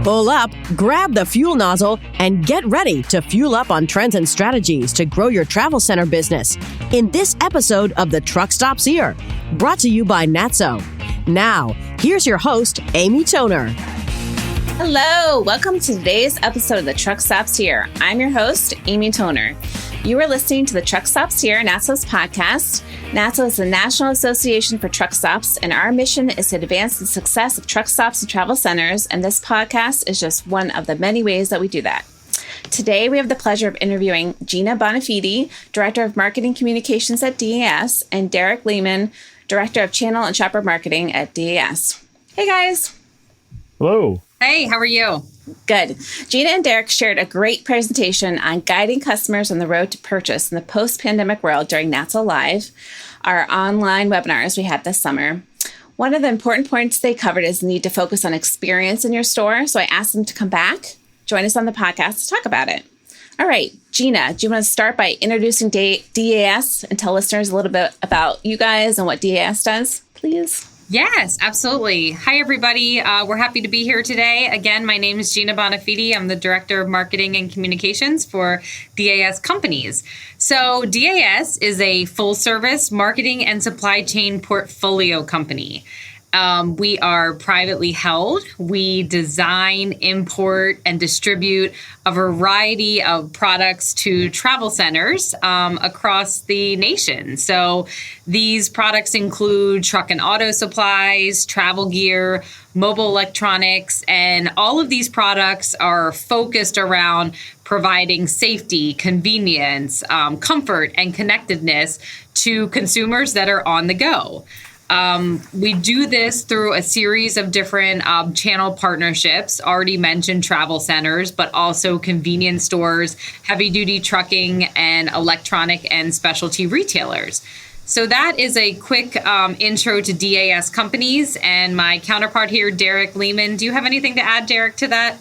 Pull up, grab the fuel nozzle, and get ready to fuel up on trends and strategies to grow your travel center business in this episode of The Truck Stops Here, brought to you by NATSO. Now, here's your host, Amy Toner. Hello, welcome to today's episode of The Truck Stops Here. I'm your host, Amy Toner. You are listening to The Truck Stops Here, NATSO's podcast. NATSO is the National Association for Truck Stops, and our mission is to advance the success of truck stops and travel centers, and this podcast is just one of the many ways that we do that. Today, we have the pleasure of interviewing Gina Bonafede, Director of Marketing Communications at DAS, and Derek Lehman, Director of Channel and Shopper Marketing at DAS. Hey, guys. Hello. Hey, how are you? Good. Gina and Derek shared a great presentation on guiding customers on the road to purchase in the post-pandemic world during NATSO Live, our online webinars we had this summer. One of the important points they covered is the need to focus on experience in your store. So I asked them to come back, join us on the podcast to talk about it. All right, Gina, do you want to start by introducing DAS and tell listeners a little bit about you guys and what DAS does, please? Yes, absolutely. Hi, everybody. We're happy to be here today. Again, my name is Gina Bonafede. I'm the Director of Marketing and Communications for DAS Companies. So DAS is a full-service marketing and supply chain portfolio company. We are privately held. We design, import, and distribute a variety of products to travel centers across the nation. So these products include truck and auto supplies, travel gear, mobile electronics, and all of these products are focused around providing safety, convenience, comfort, and connectedness to consumers that are on the go. We do this through a series of different channel partnerships, already mentioned travel centers, but also convenience stores, heavy-duty trucking, and electronic and specialty retailers. So that is a quick intro to DAS Companies, and my counterpart here, Derek Lehman. Do you have anything to add, Derek, to that?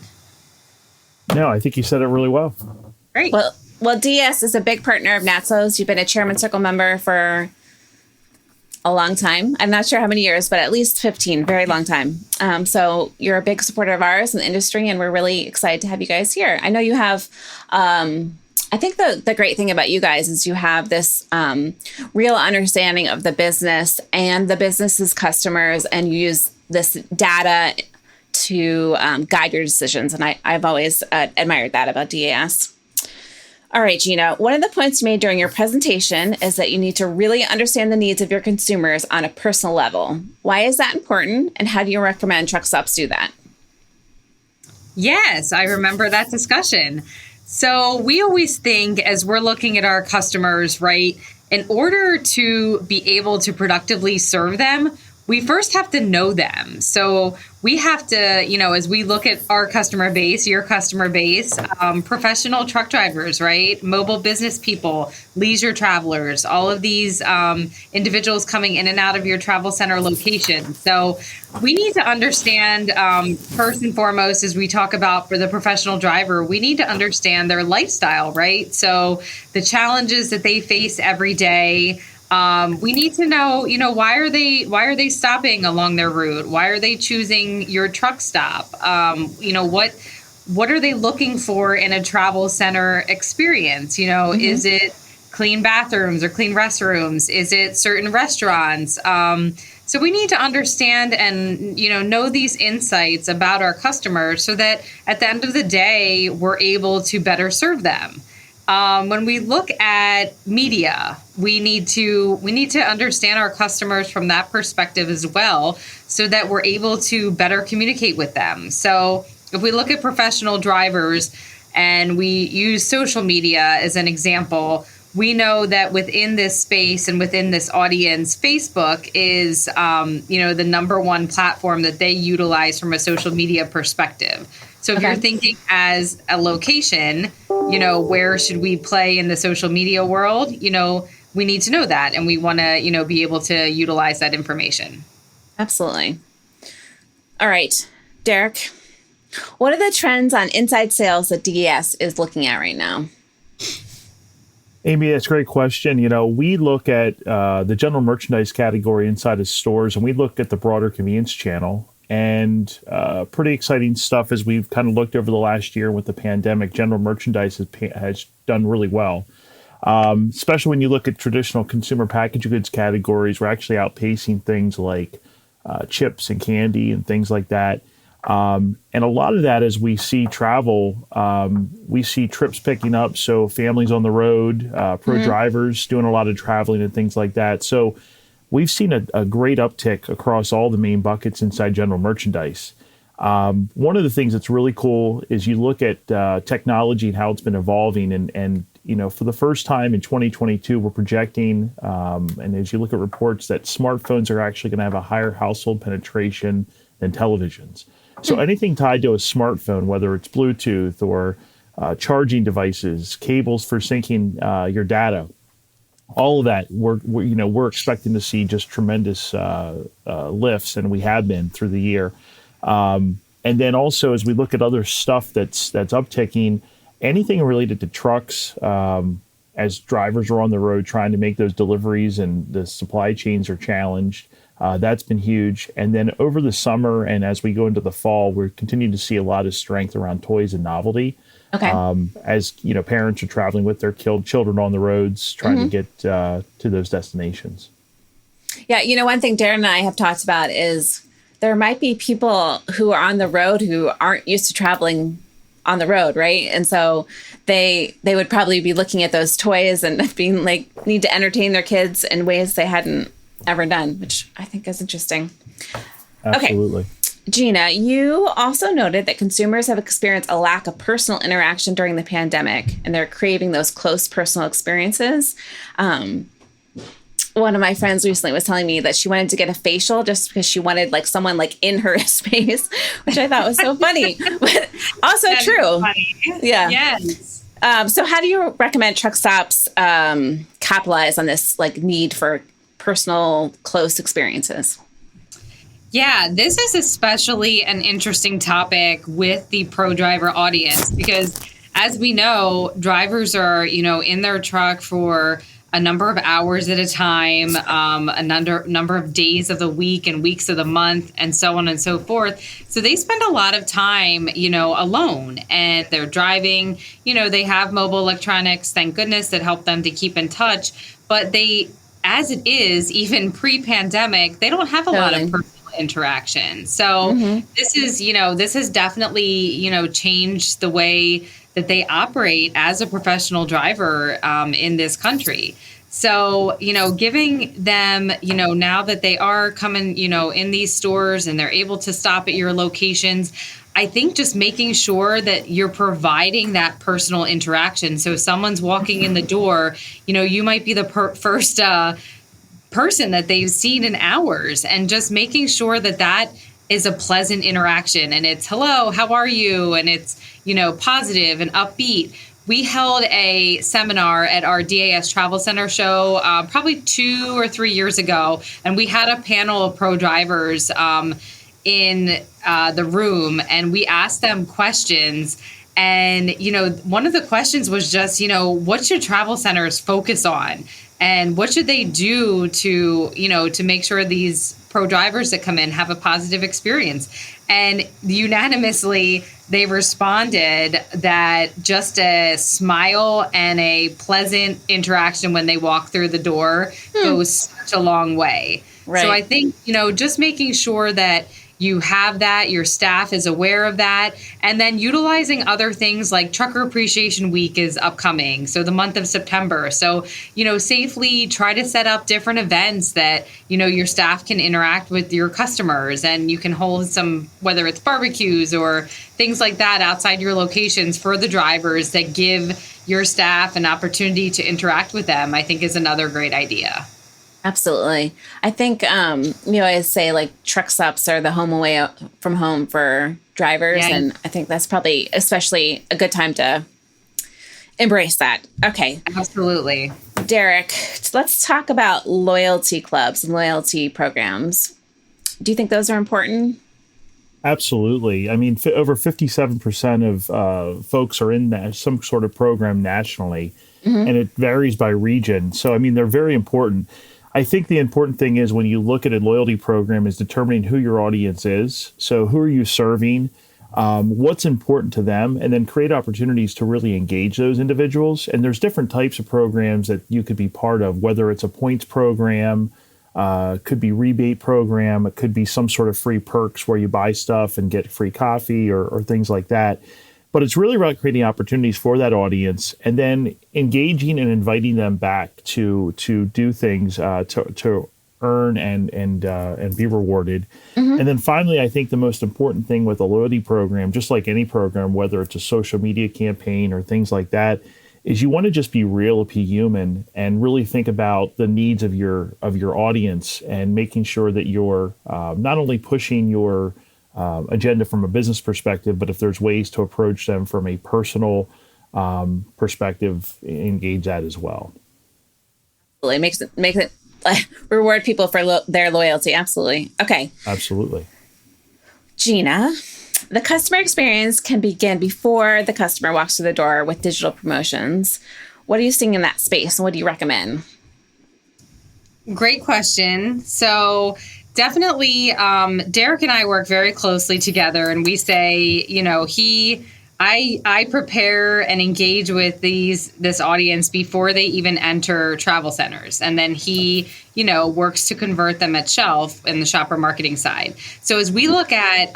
No, I think you said it really well. Great. Well, DAS is a big partner of NATSO's. You've been a Chairman Circle member for a long time. I'm not sure how many years, but at least 15, very long time. So you're a big supporter of ours in the industry, and we're really excited to have you guys here. I know you have, I think the great thing about you guys is you have this real understanding of the business and the business's customers, and you use this data to guide your decisions. And I've always admired that about DAS. All right, Gina, one of the points you made during your presentation is that you need to really understand the needs of your consumers on a personal level. Why is that important, and how do you recommend truck stops do that? Yes, I remember that discussion. So we always think, as we're looking at our customers, right, in order to be able to productively serve them, we first have to know them. So we have to, as we look at our customer base, your customer base, professional truck drivers, right? Mobile business people, leisure travelers, all of these individuals coming in and out of your travel center location. So we need to understand, first and foremost, as we talk about for the professional driver, we need to understand their lifestyle, right? So the challenges that they face every day. We need to know, why are they stopping along their route? Why are they choosing your truck stop? What are they looking for in a travel center experience? Is it clean bathrooms or clean restrooms? Is it certain restaurants? So we need to understand and, know these insights about our customers so that at the end of the day, we're able to better serve them. When we look at media, we need to understand our customers from that perspective as well, so that we're able to better communicate with them. So if we look at professional drivers and we use social media as an example, we know that within this space and within this audience, Facebook is, the number one platform that they utilize from a social media perspective. So if you're thinking as a location, where should we play in the social media world? We need to know that, and we want to, be able to utilize that information. Absolutely. All right, Derek, what are the trends on inside sales that DAS is looking at right now? Amy, that's a great question. We look at the general merchandise category inside of stores, and we look at the broader convenience channel. And pretty exciting stuff as we've kind of looked over the last year with the pandemic. General merchandise has done really well. Especially when you look at traditional consumer packaged goods categories, we're actually outpacing things like chips and candy and things like that. And a lot of that, as we see travel, we see trips picking up. So families on the road, pro drivers doing a lot of traveling and things like that. So we've seen a great uptick across all the main buckets inside general merchandise. One of the things that's really cool is you look at technology and how it's been evolving. And for the first time in 2022, we're projecting, and as you look at reports, that smartphones are actually going to have a higher household penetration than televisions. So anything tied to a smartphone, whether it's Bluetooth or charging devices, cables for syncing your data, all of that, we're expecting to see just tremendous lifts, and we have been through the year. And then also, as we look at other stuff that's upticking, anything related to trucks, as drivers are on the road trying to make those deliveries and the supply chains are challenged, that's been huge. And then over the summer and as we go into the fall, we're continuing to see a lot of strength around toys and novelty. Okay. As parents are traveling with their children on the roads, trying to get to those destinations. Yeah, one thing Darren and I have talked about is there might be people who are on the road who aren't used to traveling on the road, right? And so they would probably be looking at those toys and being like, need to entertain their kids in ways they hadn't ever done, which I think is interesting. Absolutely. Okay. Gina, you also noted that consumers have experienced a lack of personal interaction during the pandemic, and they're craving those close personal experiences. One of my friends recently was telling me that she wanted to get a facial just because she wanted someone in her space, which I thought was so funny, but also That true. Funny. Yeah. Yes. So how do you recommend truck stops capitalize on this need for personal close experiences? Yeah, this is especially an interesting topic with the pro driver audience because, as we know, drivers are, in their truck for a number of hours at a time, a number of days of the week and weeks of the month, and so on and so forth. So they spend a lot of time, alone, and they're driving. They have mobile electronics, thank goodness, that help them to keep in touch. But as it is, even pre-pandemic, they don't have a lot of personal interaction. So this has definitely, changed the way that they operate as a professional driver in this country. So, giving them, now that they are coming, in these stores and they're able to stop at your locations, I think just making sure that you're providing that personal interaction. So if someone's walking in the door, you might be the first person that they've seen in hours, and just making sure that is a pleasant interaction, and it's hello, how are you? And it's, positive and upbeat. We held a seminar at our DAS Travel Center show probably 2 or 3 years ago, and we had a panel of pro drivers in the room, and we asked them questions. And, one of the questions was just, what should travel centers focus on? And what should they do to make sure these pro drivers that come in have a positive experience? And unanimously, they responded that just a smile and a pleasant interaction when they walk through the door goes such a long way. Right. So I think, just making sure that you have that, your staff is aware of that, and then utilizing other things like Trucker Appreciation Week is upcoming, so the month of September. So, safely try to set up different events that, your staff can interact with your customers, and you can hold some, whether it's barbecues or things like that outside your locations for the drivers that give your staff an opportunity to interact with them, I think is another great idea. Absolutely. I think, I say truck stops are the home away from home for drivers. Yeah. And I think that's probably especially a good time to embrace that. Okay. Absolutely. Derek, let's talk about loyalty clubs and loyalty programs. Do you think those are important? Absolutely. I mean, over 57% of folks are in some sort of program nationally, and it varies by region. So, I mean, they're very important. I think the important thing is when you look at a loyalty program is determining who your audience is. So who are you serving? What's important to them, and then create opportunities to really engage those individuals. And there's different types of programs that you could be part of, whether it's a points program, could be rebate program, it could be some sort of free perks where you buy stuff and get free coffee or things like that. But it's really about creating opportunities for that audience and then engaging and inviting them back to do things to earn and be rewarded. Mm-hmm. And then finally, I think the most important thing with a loyalty program, just like any program, whether it's a social media campaign or things like that, is you want to just be real, be human, and really think about the needs of your audience and making sure that you're not only pushing your agenda from a business perspective, but if there's ways to approach them from a personal perspective, engage that as well. It makes it reward people for their loyalty. Absolutely. Okay. Absolutely. Gina, the customer experience can begin before the customer walks through the door with digital promotions. What are you seeing in that space, and what do you recommend? Great question. So definitely, Derek and I work very closely together, and we say, I prepare and engage with this audience before they even enter travel centers. And then he, works to convert them at shelf in the shopper marketing side. So as we look at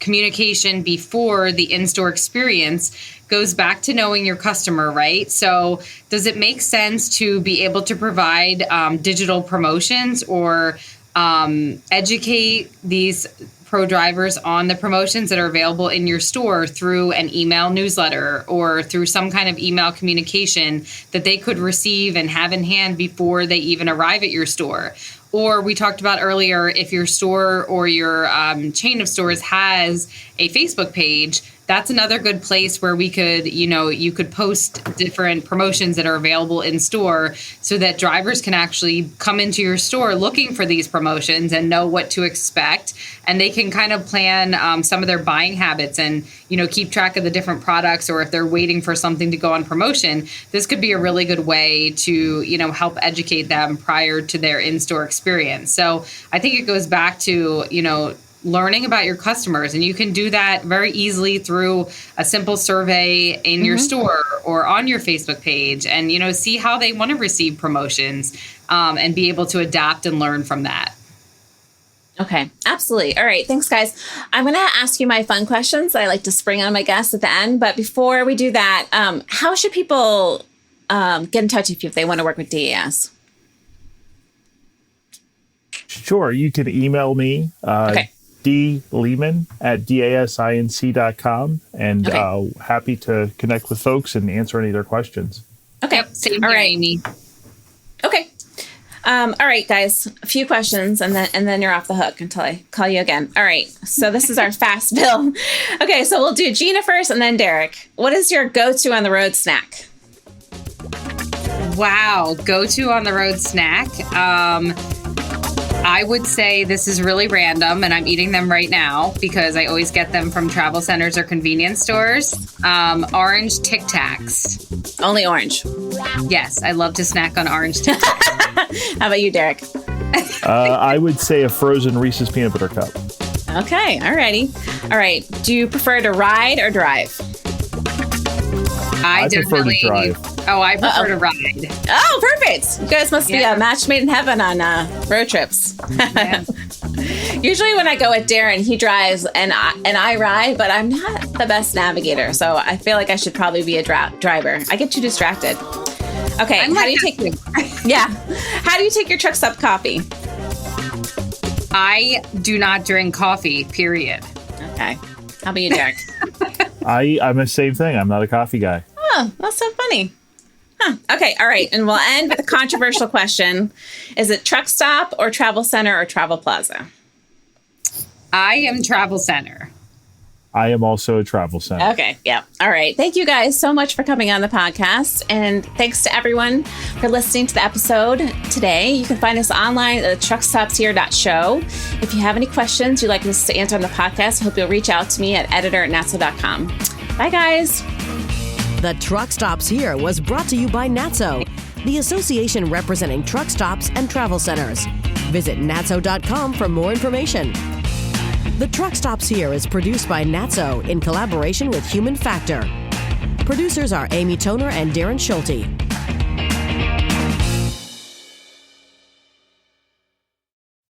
communication before the in-store experience, goes back to knowing your customer, right? So does it make sense to be able to provide digital promotions or educate these pro drivers on the promotions that are available in your store through an email newsletter or through some kind of email communication that they could receive and have in hand before they even arrive at your store? Or we talked about earlier, if your store or your chain of stores has a Facebook page, that's another good place where we could, you could post different promotions that are available in store so that drivers can actually come into your store looking for these promotions and know what to expect. And they can kind of plan some of their buying habits and, keep track of the different products, or if they're waiting for something to go on promotion, this could be a really good way to, help educate them prior to their in-store experience. So I think it goes back to, learning about your customers, and you can do that very easily through a simple survey in your store or on your Facebook page, and see how they want to receive promotions and be able to adapt and learn from that. Okay, absolutely. All right, thanks, guys. I'm going to ask you my fun questions I like to spring on my guests at the end, but before we do that, how should people get in touch with you if they want to work with DES? Sure, you can email me. Okay. dlehman@dasinc.com, and happy to connect with folks and answer any of their questions. Okay. Yep, same all here, right, Amy. Okay. All right, guys, a few questions and then you're off the hook until I call you again. All right. So this is our fast bill. Okay. So we'll do Gina first and then Derek. What is your go-to on the road snack? Wow. Go-to on the road snack. I would say this is really random, and I'm eating them right now because I always get them from travel centers or convenience stores. Orange Tic Tacs. Only orange. Yes, I love to snack on orange Tic Tacs. How about you, Derek? I would say a frozen Reese's peanut butter cup. Okay, alrighty. All right. Do you prefer to ride or drive? I prefer to drive. Oh, I prefer to ride. Oh, perfect. You guys must be a match made in heaven on road trips. Yeah. Usually when I go with Darren, he drives and I ride, but I'm not the best navigator. So I feel like I should probably be a driver. I get too distracted. Okay. How do you take your truck stop coffee? I do not drink coffee, period. Okay. How about you, Derek? I'm the same thing. I'm not a coffee guy. Oh, that's so funny. Huh. Okay. All right. And we'll end with a controversial question. Is it truck stop or travel center or travel plaza? I am travel center. I am also a travel center. Okay. Yeah. All right. Thank you guys so much for coming on the podcast. And thanks to everyone for listening to the episode today. You can find us online at truckstopshere.show. If you have any questions you'd like us to answer on the podcast, I hope you'll reach out to me at editor@natso.com. Bye, guys. The Truck Stops Here was brought to you by NATSO. the association representing truck stops and travel centers. Visit natso.com for more information. The Truck Stops Here is produced by NATSO in collaboration with Human Factor. Producers are Amy Toner and Darren Schulte.